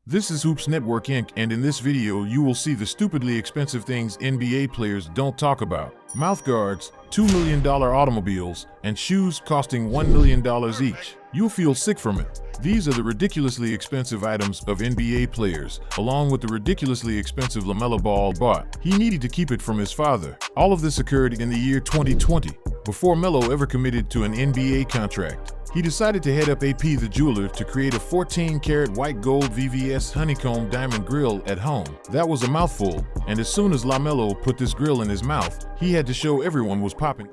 This is Hoops Network Inc. and in this video you will see the stupidly expensive things NBA players don't talk about. Mouth guards, $2 million automobiles, and shoes costing $1 million each. You'll feel sick from it. These are the ridiculously expensive items of NBA players, along with the ridiculously expensive LaMelo ball bought. He needed to keep it from his father. All of this occurred in the year 2020, before Melo ever committed to an NBA contract. He decided to head up AP the jeweler to create a 14-karat white gold VVS honeycomb diamond grill at home. That was a mouthful, and as soon as LaMelo put this grill in his mouth, he had to show everyone was popping.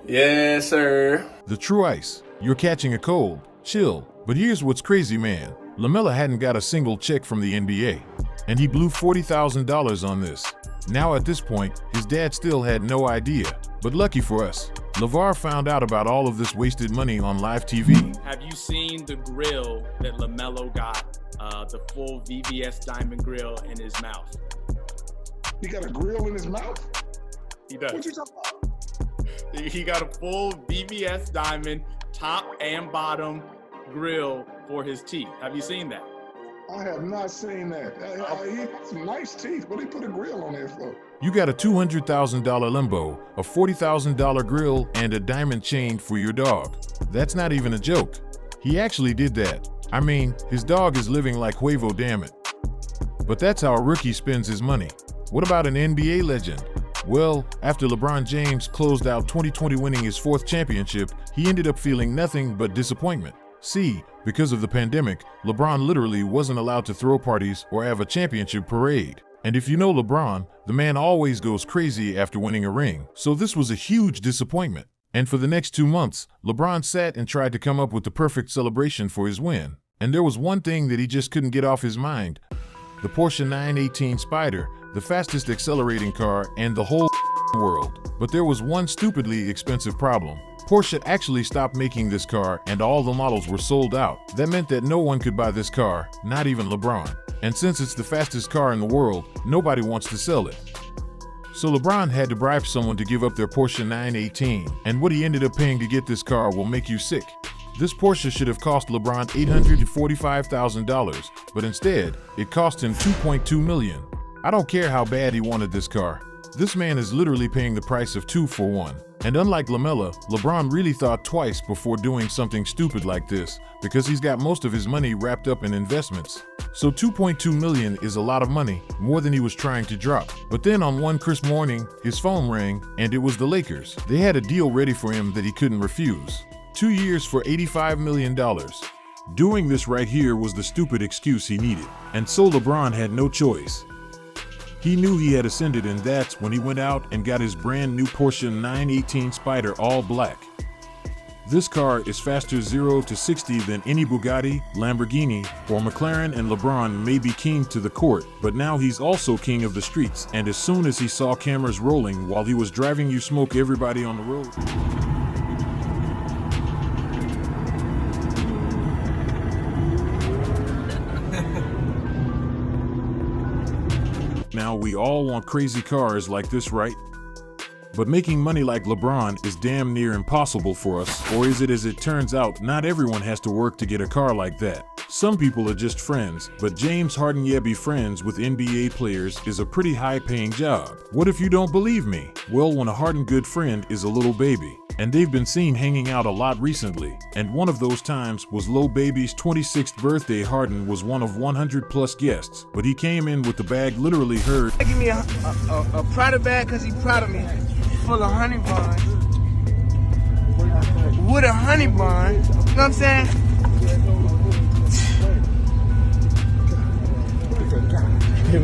Yes, sir. The true ice. You're catching a cold. Chill. But here's what's crazy, man. LaMelo hadn't got a single check from the NBA, and he blew $40,000 on this. Now at this point, his dad still had no idea. But lucky for us, LeVar found out about all of this wasted money on live TV. Have you seen the grill that LaMelo got, the full VVS diamond grill in his mouth? He got a grill in his mouth? He does. What you talking about? He got a full VVS diamond top and bottom grill for his teeth. Have you seen that? I have not seen that. He got some nice teeth. What he put a grill on there for? You got a $200,000 limbo, a $40,000 grill, and a diamond chain for your dog. That's not even a joke. He actually did that. I mean, his dog is living like Huevo, damn it. But that's how a rookie spends his money. What about an NBA legend? Well, after LeBron James closed out 2020 winning his 4th championship, he ended up feeling nothing but disappointment. See, because of the pandemic, LeBron literally wasn't allowed to throw parties or have a championship parade. And if you know LeBron, the man always goes crazy after winning a ring. So this was a huge disappointment. And for the next 2 months, LeBron sat and tried to come up with the perfect celebration for his win. And there was one thing that he just couldn't get off his mind. The Porsche 918 Spider, the fastest accelerating car in the whole world. But there was one stupidly expensive problem. Porsche actually stopped making this car and all the models were sold out. That meant that no one could buy this car, not even LeBron. And since it's the fastest car in the world, nobody wants to sell it. So LeBron had to bribe someone to give up their Porsche 918, and what he ended up paying to get this car will make you sick. This Porsche should have cost LeBron $845,000, but instead, it cost him $2.2 million. I don't care how bad he wanted this car. This man is literally paying the price of 2 for 1. And unlike LaMelo, LeBron really thought twice before doing something stupid like this, because he's got most of his money wrapped up in investments. So $2.2 million is a lot of money, more than he was trying to drop. But then on one crisp morning, his phone rang, and it was the Lakers. They had a deal ready for him that he couldn't refuse. 2 years for $85 million. Doing this right here was the stupid excuse he needed, and so LeBron had no choice. He knew he had ascended, and that's when he went out and got his brand new Porsche 918 Spider all black. This car is faster 0 to 60 than any Bugatti, Lamborghini, or McLaren, and LeBron may be king to the court, but now he's also king of the streets, and as soon as he saw cameras rolling while he was driving, you smoke everybody on the road. Now we all want crazy cars like this, right? But making money like LeBron is damn near impossible for us, or is it? As it turns out, not everyone has to work to get a car like that. Some people are just friends, but James Harden be friends with NBA players is a pretty high-paying job. What if you don't believe me? Well, when a Harden good friend is a little baby, and they've been seen hanging out a lot recently, and one of those times was Lil Baby's 26th birthday. Harden was one of 100 plus guests, but he came in with the bag literally heard. Give me a Prada bag because he's proud of me, full of honey buns, with a honey bun, you know what I'm saying?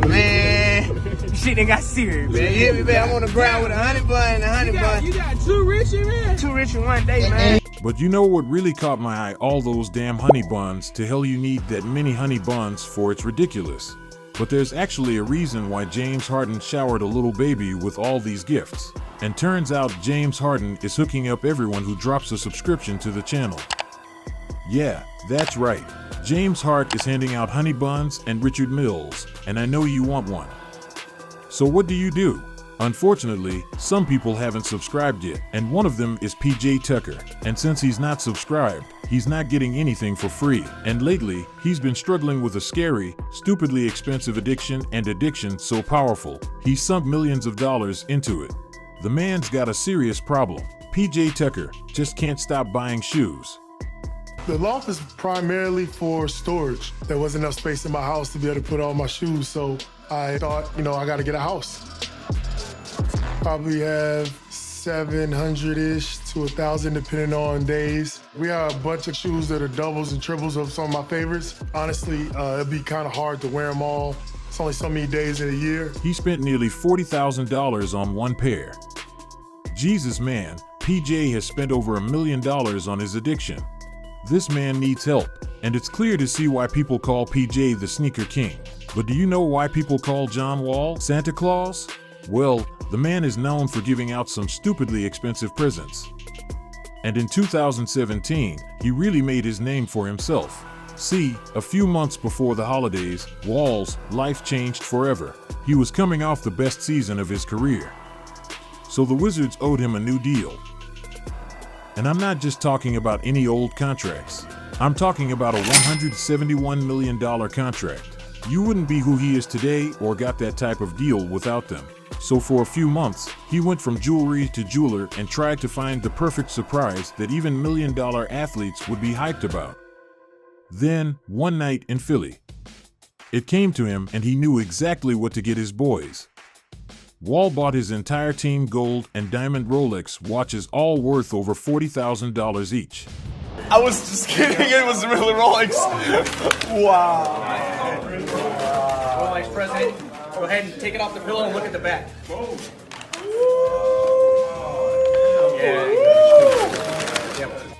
Man, shit done got serious, man. You hear me, man? I'm on the ground with a honey bun and a honey bun. You got too rich in there? Too rich in one day, man. But you know what really caught my eye? All those damn honey buns. To hell you need that many honey buns for? It's ridiculous. But there's actually a reason why James Harden showered a little baby with all these gifts. And turns out James Harden is hooking up everyone who drops a subscription to the channel. Yeah, that's right. James Hart is handing out honey buns and Richard Milles, and I know you want one. So what do? Unfortunately, some people haven't subscribed yet, and one of them is PJ Tucker. And since he's not subscribed, he's not getting anything for free. And lately, he's been struggling with a scary, stupidly expensive addiction, and addiction so powerful, he's sunk millions of dollars into it. The man's got a serious problem. PJ Tucker just can't stop buying shoes. The loft is primarily for storage. There wasn't enough space in my house to be able to put all my shoes, so I thought, I gotta get a house. Probably have 700-ish to 1,000 depending on days. We have a bunch of shoes that are doubles and triples of some of my favorites. Honestly, it'd be kind of hard to wear them all. It's only so many days in a year. He spent nearly $40,000 on one pair. Jesus, man, PJ has spent over $1 million on his addiction. This man needs help, and it's clear to see why people call PJ the sneaker king. But do you know why people call John Wall Santa Claus? Well, the man is known for giving out some stupidly expensive presents. And in 2017, he really made his name for himself. See, a few months before the holidays, Wall's life changed forever. He was coming off the best season of his career. So the Wizards owed him a new deal. And I'm not just talking about any old contracts. I'm talking about a $171 million contract. You wouldn't be who he is today or got that type of deal without them. So for a few months, he went from jewelry to jeweler and tried to find the perfect surprise that even million-dollar athletes would be hyped about. Then, one night in Philly, it came to him and he knew exactly what to get his boys. Wall bought his entire team gold and diamond Rolex watches, all worth over $40,000 each. I was just kidding. It was really Rolex. Wow. Rolex president, go ahead and take it off the pillow and look at the back.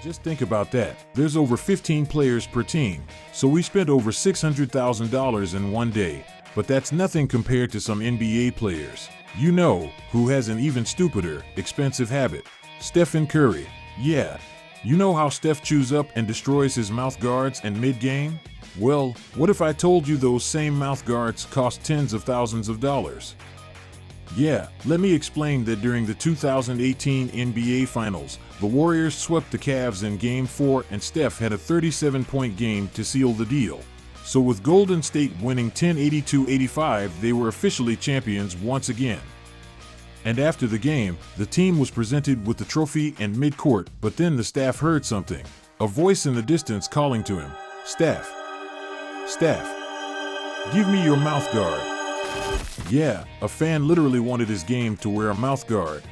Just think about that. There's over 15 players per team, so we spent over $600,000 in one day. But that's nothing compared to some NBA players. You know who has an even stupider, expensive habit? Stephen Curry. Yeah. You know how Steph chews up and destroys his mouth guards and mid-game? Well, what if I told you those same mouth guards cost tens of thousands of dollars? Yeah, let me explain that during the 2018 NBA Finals, the Warriors swept the Cavs in Game 4 and Steph had a 37-point game to seal the deal. So with Golden State winning 1082-85, they were officially champions once again. And after the game, the team was presented with the trophy and midcourt, but then the staff heard something. A voice in the distance calling to him, "Steph, Steph, give me your mouth guard." Yeah, a fan literally wanted his game to wear a mouth guard.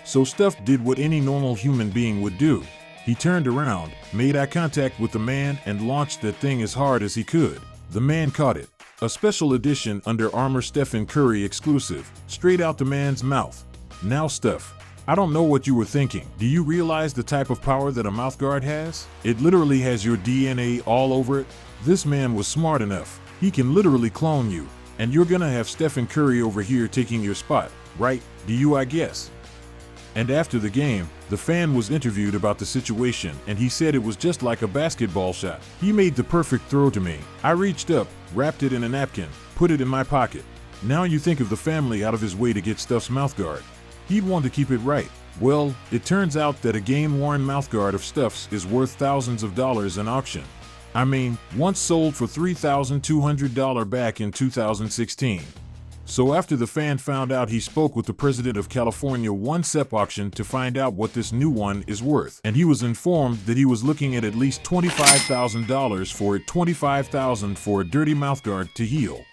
So Steph did what any normal human being would do. He turned around, made eye contact with the man, and launched that thing as hard as he could. The man caught it. A special edition Under Armour Stephen Curry exclusive, straight out the man's mouth. Now Steph, I don't know what you were thinking. Do you realize the type of power that a mouthguard has? It literally has your DNA all over it. This man was smart enough. He can literally clone you. And you're gonna have Stephen Curry over here taking your spot, right? Do you, I guess? And after the game, the fan was interviewed about the situation, and he said it was just like a basketball shot. He made the perfect throw to me. I reached up, wrapped it in a napkin, put it in my pocket. Now you think of the family out of his way to get Steph's mouthguard. He'd want to keep it right. Well, it turns out that a game-worn mouthguard of Steph's is worth thousands of dollars in auction. I mean, once sold for $3,200 back in 2016. So after the fan found out, he spoke with the president of California One Step Auction to find out what this new one is worth. And he was informed that he was looking at least $25,000 for it, $25,000 for a dirty mouthguard to heal.